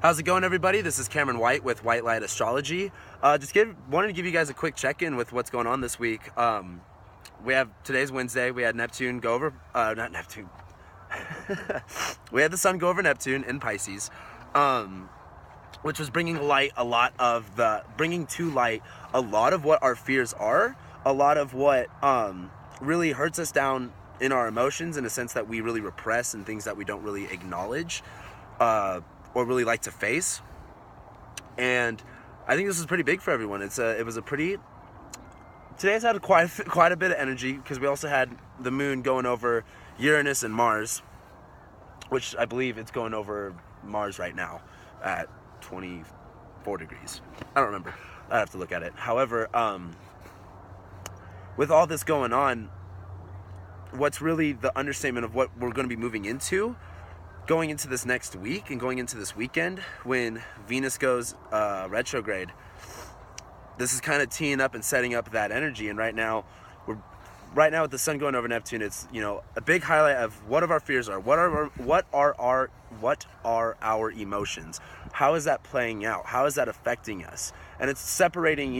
How's it going, everybody? This is Cameron White with White Light Astrology. Wanted to give you guys a quick check-in with what's going on this week. Today's Wednesday. We had Neptune go over, not Neptune. We had the Sun go over Neptune in Pisces, which was bringing to light a lot of what our fears are, a lot of what really hurts us down in our emotions, in a sense that we really repress, and things that we don't really acknowledge or really like to face. And I think this is pretty big for everyone. Today's had quite a bit of energy, because we also had the moon going over Uranus and Mars, which I believe it's going over Mars right now at 24 degrees. I don't remember. I have to look at it. However, with all this going on, what's really the understatement of what we're going to be moving into, going into this next week and going into this weekend when Venus goes retrograde, this is kind of teeing up and setting up that energy. And right now with the Sun going over Neptune, it's, a big highlight of what our fears are. What are our emotions? How is that playing out? How is that affecting us? And it's separating,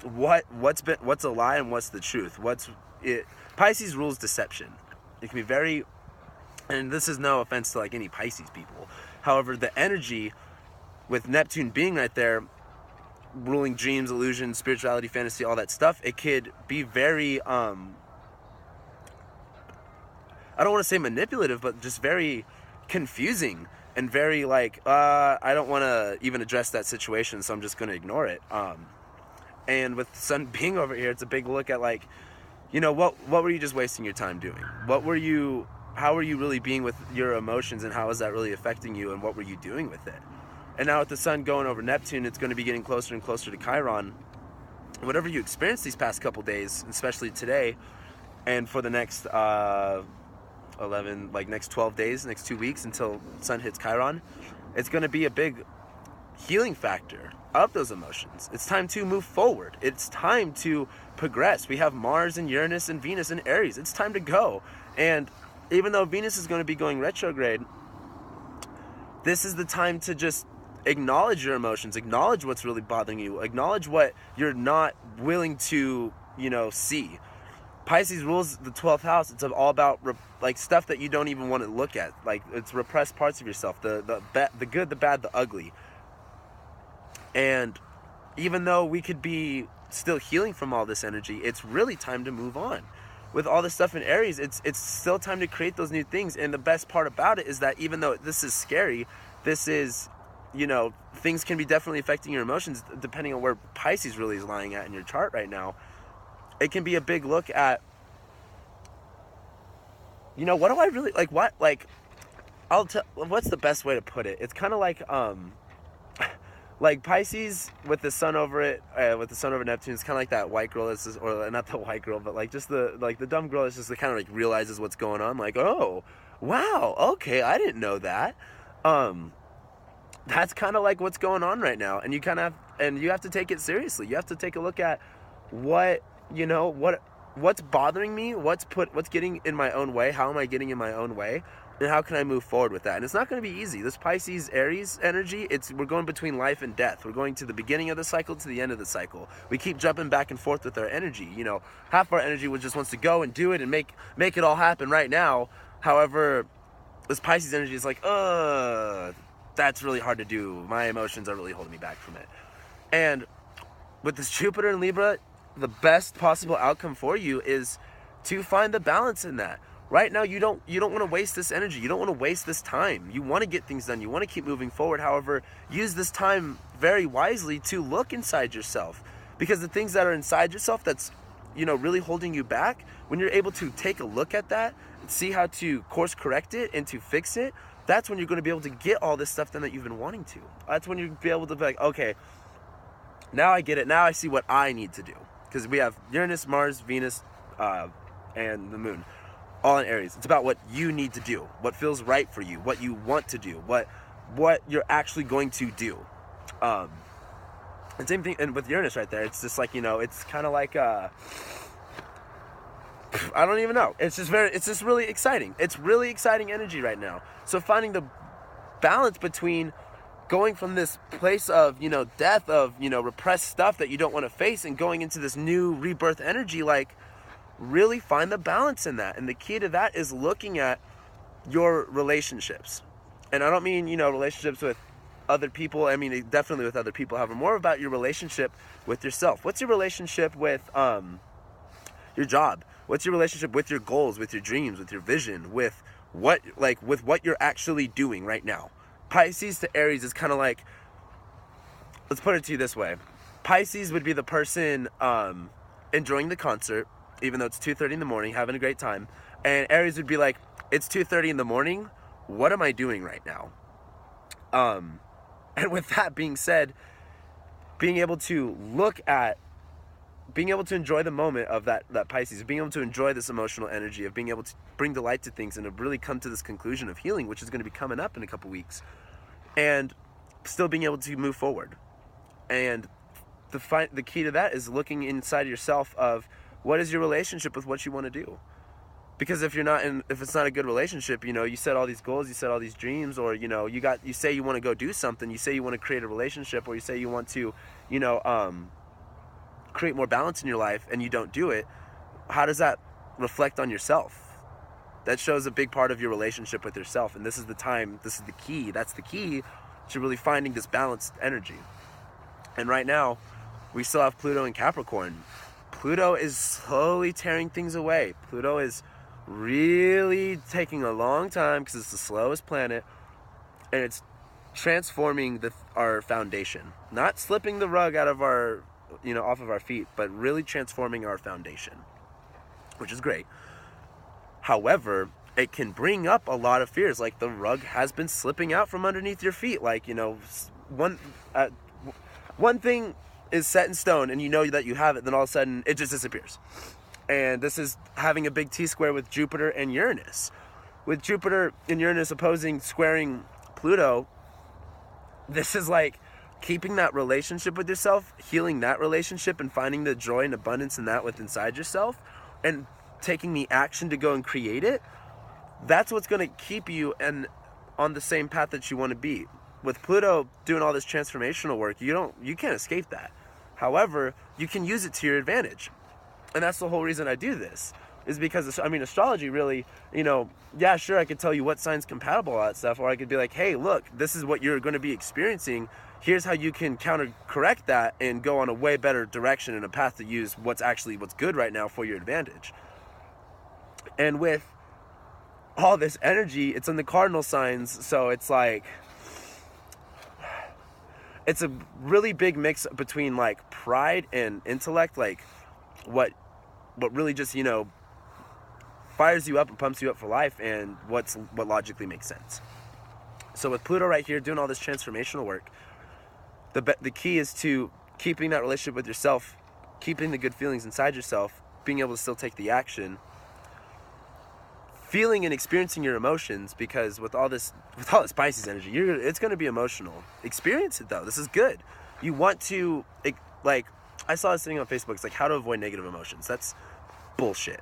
what's a lie and what's the truth. Pisces rules deception. It can be very, and this is no offense to any Pisces people. However, the energy with Neptune being right there, ruling dreams, illusions, spirituality, fantasy, all that stuff, it could be very, I don't want to say manipulative, but just very confusing and very I don't want to even address that situation, so I'm just going to ignore it. And with the Sun being over here, it's a big look at what were you just wasting your time doing? How were you really being with your emotions, and how is that really affecting you, and what were you doing with it? And now with the Sun going over Neptune, it's going to be getting closer and closer to Chiron. Whatever you experienced these past couple days, especially today, and for the next next 12 days, next 2 weeks until Sun hits Chiron, it's going to be a big healing factor of those emotions. It's time to move forward. It's time to progress. We have Mars and Uranus and Venus and Aries. It's time to go. And even though Venus is going to be going retrograde, this is the time to just acknowledge your emotions, acknowledge what's really bothering you, acknowledge what you're not willing to, see. Pisces rules the 12th house. It's all about stuff that you don't even want to look at. It's repressed parts of yourself, the good, the bad, the ugly. And even though we could be still healing from all this energy, it's really time to move on. With all this stuff in Aries, it's still time to create those new things. And the best part about it is that even though this is scary, this is, things can be definitely affecting your emotions depending on where Pisces really is lying at in your chart right now. It can be a big look at, what do I really, what's the best way to put it? It's kind of like Pisces with the Sun over it, with the Sun over Neptune, it's kind of like that white girl that's just, or not the white girl, but just the dumb girl that's just kind of realizes what's going on. Oh, wow, okay, I didn't know that. That's kind of what's going on right now, and you have to take it seriously. You have to take a look at what's bothering me, what's getting in my own way, how am I getting in my own way, and how can I move forward with that? And it's not going to be easy. This Pisces Aries energy, we're going between life and death. We're going to the beginning of the cycle to the end of the cycle. We keep jumping back and forth with our energy. Half our energy just wants to go and do it and make it all happen right now. However, this Pisces energy is that's really hard to do. My emotions are really holding me back from it. And with this Jupiter in Libra, the best possible outcome for you is to find the balance in that. Right now, you don't want to waste this energy. You don't want to waste this time. You want to get things done. You want to keep moving forward. However, use this time very wisely to look inside yourself. Because the things that are inside yourself that's, really holding you back, when you're able to take a look at that and see how to course correct it and to fix it, that's when you're going to be able to get all this stuff done that you've been wanting to. That's when you'll be able to be okay, now I get it. Now I see what I need to do. Because we have Uranus, Mars, Venus, and the moon, all in Aries. It's about what you need to do, what feels right for you, what you want to do, what you're actually going to do. And same thing, and with Uranus right there, it's just it's kind of I don't even know. It's just really exciting. It's really exciting energy right now. So finding the balance between going from this place of, you know, death, of, you know, repressed stuff that you don't want to face, and going into this new rebirth energy. Like, really find the balance in that. And the key to that is looking at your relationships. And I don't mean, you know, relationships with other people. I mean, definitely with other people. However, more about your relationship with yourself. What's your relationship with your job? What's your relationship with your goals, with your dreams, with your vision, with what you're actually doing right now? Pisces to Aries is kind of like, let's put it to you this way. Pisces would be the person enjoying the concert, even though it's 2:30 in the morning, having a great time. And Aries would be like, it's 2:30 in the morning, what am I doing right now? And with that being said, being able to enjoy the moment of that Pisces, being able to enjoy this emotional energy, of being able to bring delight to things, and to really come to this conclusion of healing, which is going to be coming up in a couple weeks, and still being able to move forward. And the key to that is looking inside yourself of, what is your relationship with what you want to do? Because if it's not a good relationship, you know, you set all these goals, you set all these dreams, or, you know, you say you want to go do something, you say you want to create a relationship, or you say you want to, you know, create more balance in your life, and you don't do it, how does that reflect on yourself? That shows a big part of your relationship with yourself. And this is the key. That's the key to really finding this balanced energy. And right now, we still have Pluto in Capricorn. Pluto is slowly tearing things away. Pluto is really taking a long time, because it's the slowest planet, and it's transforming our foundation. Not slipping the rug out of off of our feet, but really transforming our foundation, which is great. However, it can bring up a lot of fears, like the rug has been slipping out from underneath your feet. Like, you know, one thing is set in stone, and you know that you have it, then all of a sudden it just disappears. And this is having a big T-square with Jupiter and Uranus. With Jupiter and Uranus squaring Pluto, this is like keeping that relationship with yourself, healing that relationship, and finding the joy and abundance in that within inside yourself, and taking the action to go and create it. That's what's going to keep you on the same path that you want to be. With Pluto doing all this transformational work, you can't escape that. However, you can use it to your advantage. And that's the whole reason I do this, is because, I mean, astrology really, you know, yeah, sure, I could tell you what sign's compatible, all that stuff, or I could be like, hey, look, this is what you're going to be experiencing. Here's how you can correct that and go on a way better direction and a path to use what's good right now for your advantage. And with all this energy, it's in the cardinal signs, so it's like, it's a really big mix between like pride and intellect, like what really just, you know, fires you up and pumps you up for life, and what logically makes sense. So with Pluto right here doing all this transformational work, the key is to keeping that relationship with yourself, keeping the good feelings inside yourself, being able to still take the action, feeling and experiencing your emotions, because with all this Pisces energy, it's going to be emotional. Experience it though. This is good. You want to, like, I saw this thing on Facebook. It's like how to avoid negative emotions. That's bullshit.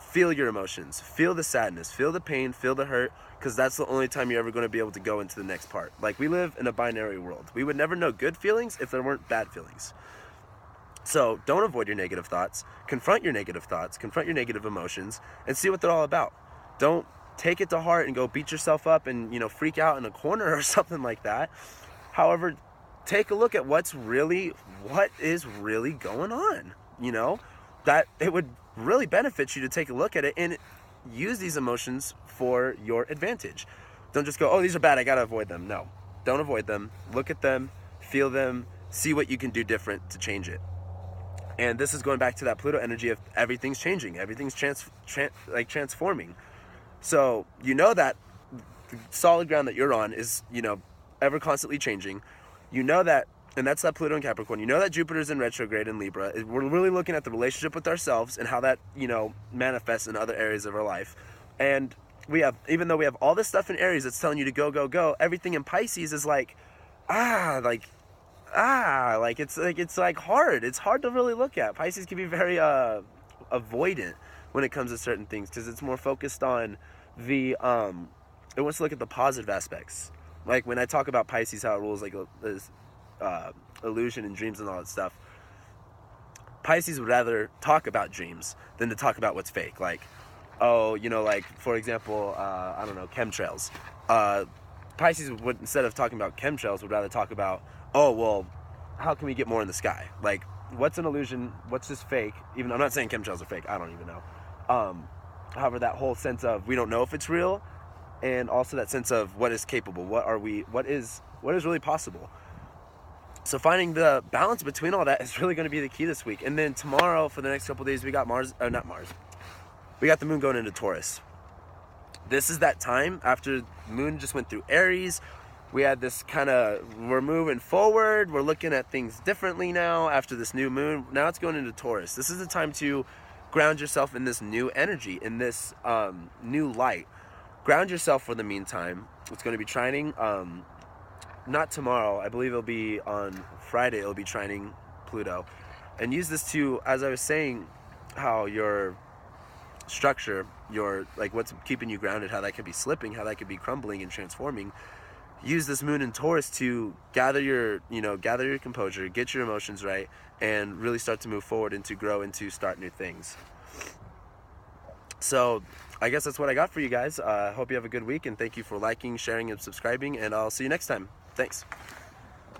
Feel your emotions. Feel the sadness. Feel the pain. Feel the hurt, because that's the only time you're ever going to be able to go into the next part. Like, we live in a binary world. We would never know good feelings if there weren't bad feelings. So don't avoid your negative thoughts. Confront your negative thoughts. Confront your negative emotions, and see what they're all about. Don't take it to heart and go beat yourself up and, you know, freak out in a corner or something like that. However, take a look at what is really going on. You know, that it would really benefit you to take a look at it and use these emotions for your advantage. Don't just go, oh, these are bad, I gotta avoid them. No, don't avoid them. Look at them, feel them, see what you can do different to change it. And this is going back to that Pluto energy of everything's changing, everything's transforming. So you know that the solid ground that you're on is, you know, ever constantly changing. You know that, and that's that Pluto in Capricorn. You know that Jupiter's in retrograde in Libra. We're really looking at the relationship with ourselves and how that, you know, manifests in other areas of our life. And even though we have all this stuff in Aries that's telling you to go, go, go, everything in Pisces is like, it's like hard. It's hard to really look at. Pisces can be very avoidant when it comes to certain things, because it's more focused on it wants to look at the positive aspects. like when I talk about Pisces, how it rules like this illusion and dreams and all that stuff. Pisces would rather talk about dreams than to talk about what's fake. Like, oh, you know, like for example, I don't know, chemtrails. Pisces would, instead of talking about chemtrails, would rather talk about, oh, well, how can we get more in the sky? Like, what's an illusion? What's just fake? Even I'm not saying chemtrails are fake. I don't even know. However, that whole sense of we don't know if it's real, and also that sense of what is capable. What is really possible. So finding the balance between all that is really going to be the key this week. And then tomorrow, for the next couple of days, we got we got the moon going into Taurus. This is that time after the moon just went through Aries. We had this kind of, we're moving forward. We're looking at things differently now after this new moon. Now it's going into Taurus. This is the time to ground yourself in this new energy, in this new light. Ground yourself for the meantime. It's going to be trining. Not tomorrow, I believe it'll be on Friday, it'll be trining Pluto. And use this to, as I was saying, how your structure, your, like what's keeping you grounded, how that could be slipping, how that could be crumbling and transforming. Use this moon in Taurus to gather your composure, get your emotions right, and really start to move forward and to grow and to start new things. So I guess that's what I got for you guys. Hope you have a good week, and thank you for liking, sharing, and subscribing, and I'll see you next time. Thanks.